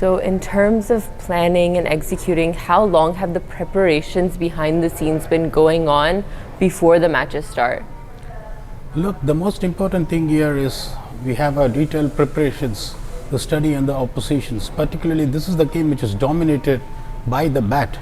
So in terms of planning and executing, how long have the preparations behind the scenes been going on before the matches start? Look, the most important thing here is we have our detailed preparations, the study and the oppositions. Particularly, this is the game which is dominated by the bat.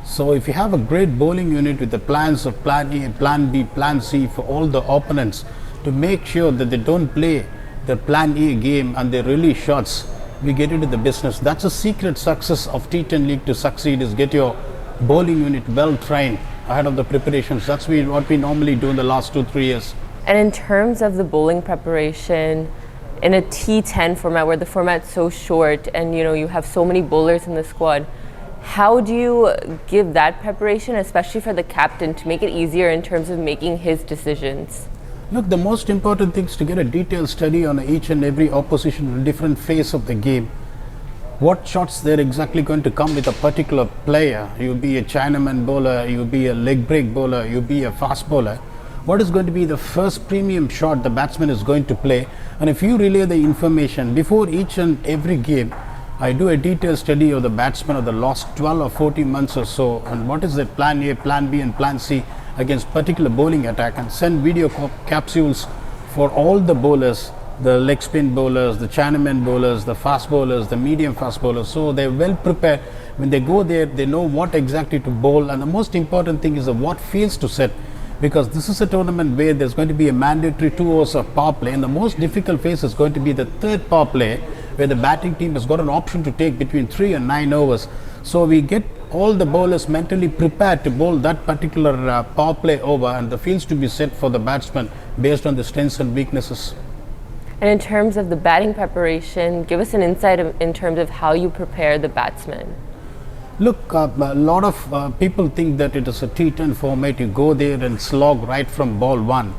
So if you have a great bowling unit with the plans of plan A, plan B, plan C for all the opponents to make sure that they don't play the plan A game and they release shots, we get into the business. That's a secret success of T10 League to succeed, is get your bowling unit well trained ahead of the preparations. That's what we normally do in the last 2-3 years. And in terms of the bowling preparation in a T10 format where the format's so short and you have so many bowlers in the squad, how do you give that preparation, especially for the captain, to make it easier in terms of making his decisions? Look, the most important thing is to get a detailed study on each and every opposition in a different phase of the game. What shots they're exactly going to come with a particular player. You be a Chinaman bowler, you be a leg break bowler, you be a fast bowler. What is going to be the first premium shot the batsman is going to play? And if you relay the information before each and every game, I do a detailed study of the batsman of the last 12 or 14 months or so, and what is their plan A, plan B and plan C against particular bowling attack, and send video capsules for all the bowlers, the leg spin bowlers, the Chinaman bowlers, the fast bowlers, the medium fast bowlers, so they're well prepared. When they go there, they know what exactly to bowl, and the most important thing is what fields to set, because this is a tournament where there's going to be a mandatory 2 overs of power play, and the most difficult phase is going to be the third power play, where the batting team has got an option to take between 3 and 9 overs. So we get all the bowlers mentally prepared to bowl that particular power play over, and the fields to be set for the batsman based on the strengths and weaknesses. And in terms of the batting preparation, give us an insight in terms of how you prepare the batsman. Look, a lot of people think that it is a T10 format. You go there and slog right from ball one.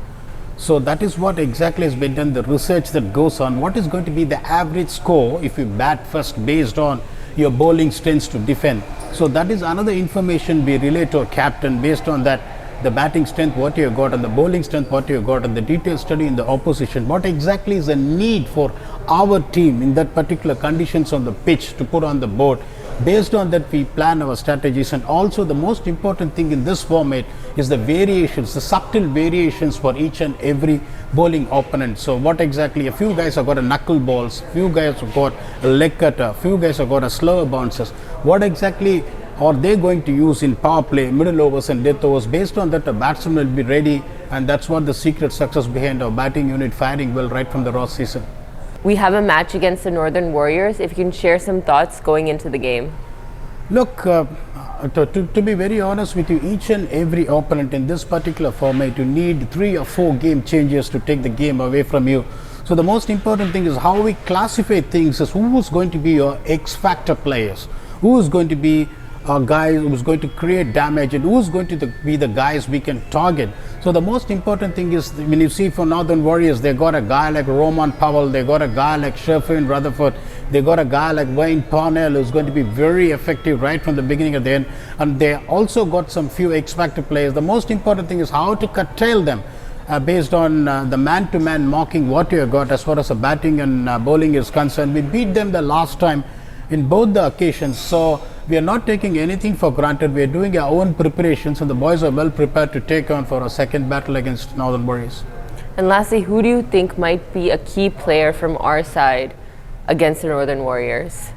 So that is what exactly has been done, the research that goes on. What is going to be the average score if you bat first based on your bowling strengths to defend? So that is another information we relay to a captain based on that, the batting strength, what you have got, and the bowling strength, what you have got, and the detailed study in the opposition. What exactly is the need for our team in that particular conditions on the pitch to put on the board? Based on that, we plan our strategies. And also the most important thing in this format is the variations, the subtle variations for each and every bowling opponent. So what exactly, a few guys have got a knuckle balls, few guys have got a leg cutter, few guys have got a slower bounces. What exactly are they going to use in power play, middle overs and death overs? Based on that, the batsman will be ready, and that's what the secret success behind our batting unit firing well right from the raw season. We have a match against the Northern Warriors. If you can share some thoughts going into the game. Look, to be very honest with you, each and every opponent in this particular format, you need 3 or 4 game changes to take the game away from you. So the most important thing is how we classify things is who is going to be your X factor players, who is going to be a guy who is going to create damage, and who is going to be the guys we can target. So the most important thing is, when you see for Northern Warriors, they got a guy like Roman Powell, they got a guy like Sherfin Rutherford, they got a guy like Wayne Parnell who's going to be very effective right from the beginning to the end, and they also got some few X factor players. The most important thing is how to curtail them based on the man-to-man marking what you have got as far as the batting and bowling is concerned. We beat them the last time in both the occasions, so we are not taking anything for granted. We are doing our own preparations, and the boys are well prepared to take on for a second battle against Northern Warriors. And lastly, who do you think might be a key player from our side against the Northern Warriors?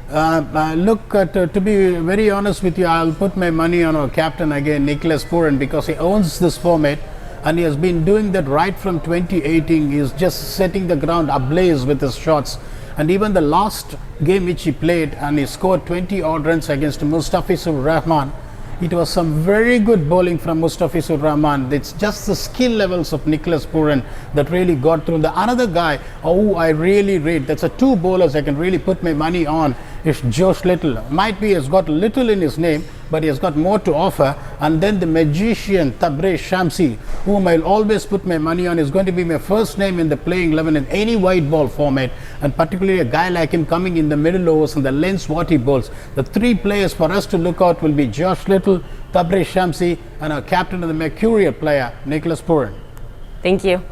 Look, to be very honest with you, I'll put my money on our captain again, Nicholas Pooran, because he owns this format, and he has been doing that right from 2018. He is just setting the ground ablaze with his shots. And even the last game which he played, and he scored 20 odd runs against Mustafizur Rahman, it was some very good bowling from Mustafizur Rahman. It's just the skill levels of Nicholas Pooran that really got through. The another guy who I really rate, that's a 2 bowlers I can really put my money on, is Josh Little. Might be he has got little in his name, but he has got more to offer. And then the magician Tabraiz Shamsi, whom I'll always put my money on, is going to be my first name in the playing 11 in any white ball format, and particularly a guy like him coming in the middle overs and the lengths what he bowls. The 3 players for us to look out will be Josh Little, Tabraiz Shamsi, and our captain of the mercurial player, Nicholas Pooran. Thank you.